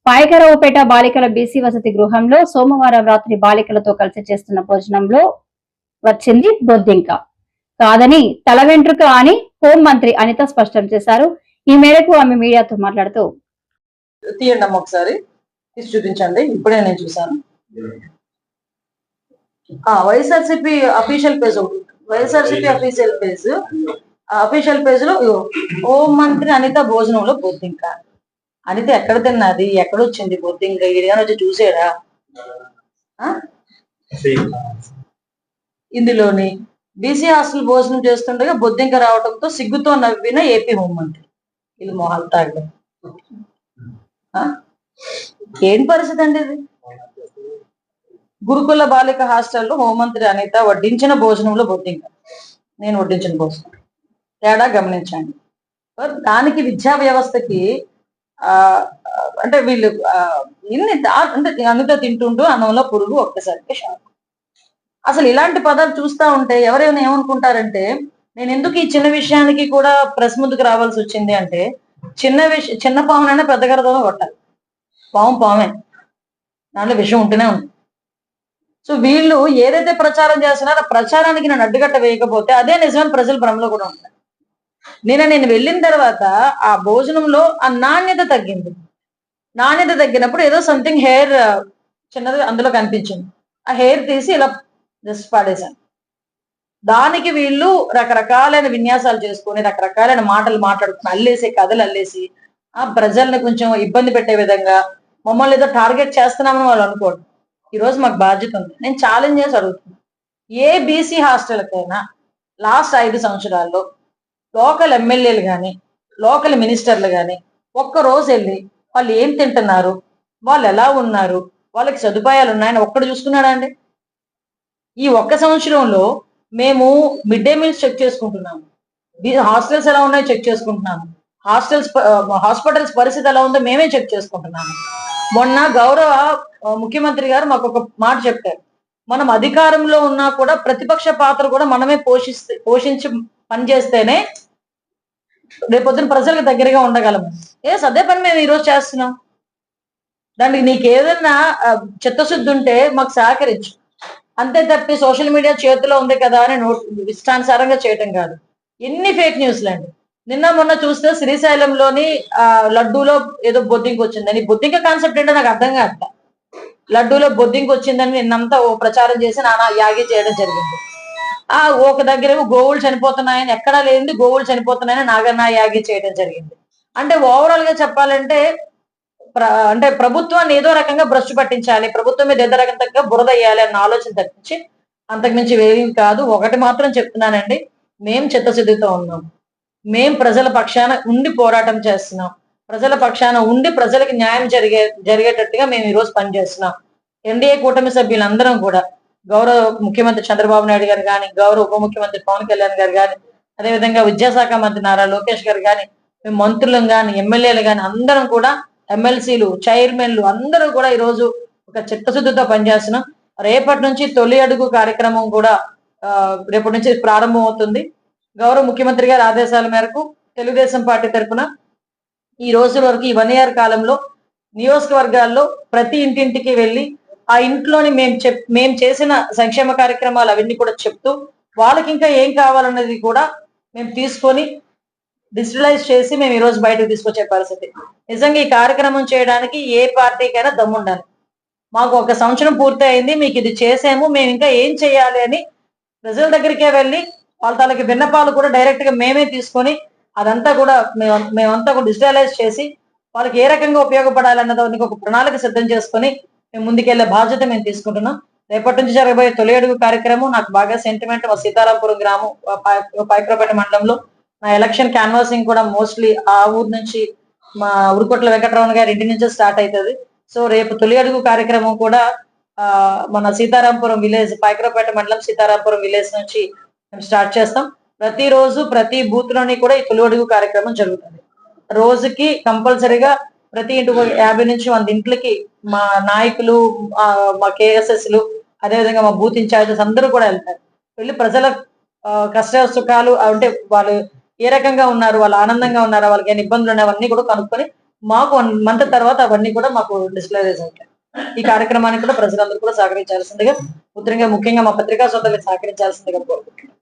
పాయకరావుపేట బాలికల బీసీ వసతి గృహంలో సోమవారం రాత్రి బాలికలతో కలిసి చేస్తున్న భోజనంలో వచ్చింది బొద్దింక కాదని తల వెంట్రుక అని హోంమంత్రి అనిత స్పష్టం చేశారు. ఈ మేరకు ఆమె మీడియాతో మాట్లాడుతూ తీయండి అమ్మ ఒకసారి తీసి చూపించండి. ఇప్పుడే నేను చూసాను. వైఎస్ఆర్సీపీ అఫీషియల్ పేజ్ ఒకటి, వైఎస్ఆర్సీపీ అఫీషియల్ పేజ్ లో హోంమంత్రి అనిత భోజనంలో బొద్దింక. అనిత ఎక్కడ తిన్నది, ఎక్కడొచ్చింది బొద్దింక? ఈడిగా వచ్చి చూసాడా? ఇందులోని బీసీ హాస్టల్ భోజనం చేస్తుండగా బొద్దింక రావడంతో సిగ్గుతో నవ్విన ఏపీ హోంమంత్రి. ఇది మొహాలు తాగ ఏం పరిస్థితి అండి ఇది? గురుకుల బాలిక హాస్టల్లో హోంమంత్రి అనిత వడ్డించిన భోజనంలో బొద్దింక. నేను వడ్డించిన భోజనం తేడా గమనించండి. దానికి విద్యా వ్యవస్థకి అంటే వీళ్ళు ఇన్ని అంటే అనిత తింటుంటూ అన్నంలో పురుగు ఒక్కసారికి షాక్. అసలు ఇలాంటి పదాలు చూస్తా ఉంటే ఎవరైనా ఏమనుకుంటారంటే, నేను ఎందుకు ఈ చిన్న విషయానికి కూడా ప్రెస్ ముందుకు రావాల్సి వచ్చింది అంటే, చిన్న పామునైనా పెద్ద గరదలో కొట్టాలి. పామే, దాంట్లో విషయం ఉంటూనే ఉంది. సో వీళ్ళు ఏదైతే ప్రచారం చేస్తున్నారో ఆ ప్రచారానికి నేను అడ్డుకట్ట వేయకపోతే అదే నిజమైన ప్రజల భ్రమలో కూడా ఉంటారు. నేను వెళ్ళిన తర్వాత ఆ భోజనంలో ఆ నాణ్యత తగ్గింది. నాణ్యత తగ్గినప్పుడు ఏదో సంథింగ్ హెయిర్ చిన్నది అందులో కనిపించింది. ఆ హెయిర్ తీసి ఇలా జస్ట్ పాడేశాను. దానికి వీళ్ళు రకరకాలైన విన్యాసాలు చేసుకొని రకరకాలైన మాటలు మాట్లాడుకుని అల్లేసి కథలు అల్లేసి ఆ ప్రజల్ని కొంచెం ఇబ్బంది పెట్టే విధంగా మమ్మల్ని ఏదో టార్గెట్ చేస్తున్నామని వాళ్ళు అనుకోండి. ఈరోజు మాకు బాధ్యత ఉంది. నేను ఛాలెంజ్ చేసి అడుగుతున్నాను, ఏ బీసీ హాస్టల్కైనా లాస్ట్ 5 సంవత్సరాల్లో లోకల్ ఎమ్మెల్యేలు కానీ లోకల్ మినిస్టర్లు కానీ ఒక్కరోజు వెళ్ళి వాళ్ళు ఏం తింటున్నారు, వాళ్ళు ఎలా ఉన్నారు, వాళ్ళకి సదుపాయాలు ఉన్నాయని ఒక్కడు చూసుకున్నాడా అండి? ఈ ఒక్క సంవత్సరంలో మేము మిడ్ డే మీల్స్ చెక్ చేసుకుంటున్నాము, హాస్టల్స్ ఎలా ఉన్నాయో చెక్ చేసుకుంటున్నాము, హాస్పిటల్స్ పరిస్థితి ఎలా ఉందో మేమే చెక్ చేసుకుంటున్నాము. మొన్న గౌరవ ముఖ్యమంత్రి గారు మాకు ఒక మాట చెప్పారు, మనం అధికారంలో ఉన్నా కూడా ప్రతిపక్ష పాత్ర కూడా మనమే పోషించి పనిచేస్తేనే రేపొద్దున ప్రజలకు దగ్గరగా ఉండగలము. అదే పని మేము ఈరోజు చేస్తున్నాం. దానికి నీకు ఏదన్నా చిత్తశుద్ధి ఉంటే మాకు సహకరించు, అంతే తప్పి సోషల్ మీడియా చేతిలో ఉంది కదా అని ఇష్టానుసారంగా చేయటం కాదు. ఎన్ని ఫేక్ న్యూస్లు అండి. నిన్న మొన్న చూస్తే శ్రీశైలంలోని లడ్డూలో ఏదో బొద్దింక వచ్చిందని, బొద్దింక కాన్సెప్ట్ ఏంటో నాకు అర్థం కాదు. లడ్డూలో బొద్దింక వచ్చిందని నిన్నంతా ఓ ప్రచారం చేసి నానా యాగి చేయడం జరిగింది. ఒక దగ్గర గోవులు చనిపోతున్నాయని, ఎక్కడా లేనిది గోవులు చనిపోతున్నాయని నాగన్నా యాగి చేయడం జరిగింది. అంటే ఓవరాల్ గా చెప్పాలంటే అంటే ప్రభుత్వాన్ని ఏదో రకంగా భ్రష్టు పట్టించాలి, ప్రభుత్వం మీద ఏదో రకంగా బురద వేయాలి అన్న ఆలోచన తప్పించి అంతకుమించి వేరేం కాదు. ఒకటి మాత్రం చెప్తున్నానండి, మేం చిత్తశుద్ధితో ఉన్నాం. మేం ప్రజల పక్షాన ఉండి పోరాటం చేస్తున్నాం. ప్రజల పక్షాన ఉండి ప్రజలకు న్యాయం జరిగేటట్టుగా మేము ఈరోజు పనిచేస్తున్నాం. ఎన్డీఏ కూటమి సభ్యులందరం కూడా గౌరవ ముఖ్యమంత్రి చంద్రబాబు నాయుడు గారు కానీ, గౌరవ ఉప ముఖ్యమంత్రి పవన్ కళ్యాణ్ గారు కానీ, అదేవిధంగా విద్యాశాఖ మంత్రి నారా లోకేష్ గారు కానీ, మేము మంత్రులం కానీ ఎమ్మెల్యేలు కానీ అందరం కూడా, ఎమ్మెల్సీలు చైర్మన్లు అందరూ కూడా ఈరోజు ఒక చిత్తశుద్ధితో పనిచేస్తున్నాం. రేపటి నుంచి తొలి అడుగు కార్యక్రమం కూడా రేపటి నుంచి ప్రారంభం అవుతుంది. గౌరవ ముఖ్యమంత్రి గారి ఆదేశాల మేరకు తెలుగుదేశం పార్టీ తరఫున ఈ రోజు వరకు ఈ 1 year కాలంలో నియోజకవర్గాల్లో ప్రతి ఇంటింటికి వెళ్ళి ఆ ఇంట్లోని మేము చేసిన సంక్షేమ కార్యక్రమాలు అవన్నీ కూడా చెప్తూ వాళ్ళకి ఇంకా ఏం కావాలన్నది కూడా మేము తీసుకొని డిజిటలైజ్ చేసి మేము ఈరోజు బయటకు తీసుకొచ్చే పరిస్థితి. నిజంగా ఈ కార్యక్రమం చేయడానికి ఏ పార్టీకైనా దమ్ముండాలి. మాకు 1 సంవత్సరం పూర్తి అయింది, మీకు ఇది చేసాము, మేము ఇంకా ఏం చేయాలి అని ప్రజల దగ్గరికే వెళ్ళి వాళ్ళ తాలూకు విన్నపాలు కూడా డైరెక్ట్ గా మేమే తీసుకొని అదంతా కూడా మేమంతా కూడా డిజిటలైజ్ చేసి వాళ్ళకి ఏ రకంగా ఉపయోగపడాలన్నదానికి ఒక ప్రణాళిక సిద్ధం చేసుకొని మేము ముందుకెళ్లే బాధ్యత మేము తీసుకుంటున్నాం. రేపటి నుంచి జరగబోయే తొలి అడుగు కార్యక్రమం నాకు బాగా సెంటిమెంట్. మా సీతారాంపురం గ్రామం పాయకరావుపేట మండలంలో నా ఎలక్షన్ క్యాన్వాసింగ్ కూడా మోస్ట్లీ ఆ ఊరు నుంచి మా ఉరుకొట్ల వెంకటరమణ గారి ఇంటి నుంచే స్టార్ట్ అవుతుంది. సో రేపు తొలి అడుగు కార్యక్రమం కూడా మన సీతారాంపురం విలేజ్, పాయకరావుపేట మండలం సీతారాంపురం విలేజ్ నుంచి మేము స్టార్ట్ చేస్తాం. ప్రతిరోజు ప్రతి బూత్ లోని కూడా ఈ తొలి అడుగు కార్యక్రమం జరుగుతుంది. రోజుకి కంపల్సరీగా ప్రతి ఇంటి 50 నుంచి 100 ఇంట్లకి మా నాయకులు, మా కేఎస్ఎస్లు, అదేవిధంగా మా బూత్ ఇన్ఛార్జెస్ అందరూ కూడా వెళ్తారు. వెళ్ళి ప్రజల కష్ట సుఖాలు అంటే వాళ్ళు ఏ రకంగా ఉన్నారు, వాళ్ళు ఆనందంగా ఉన్నారా, వాళ్ళకి ఏమైనా ఇబ్బందులు ఉన్నాయో అవన్నీ కూడా కనుక్కొని మాకు 1 మంత్ తర్వాత అవన్నీ కూడా మాకు డిస్క్లోజ్ అవుతాయి. ఈ కార్యక్రమానికి కూడా ప్రజలందరూ కూడా సహకరించాల్సిందిగా, ముఖ్యంగా మా పత్రికా సోదరులకు సహకరించాల్సిందిగా కోరుకుంటున్నాను.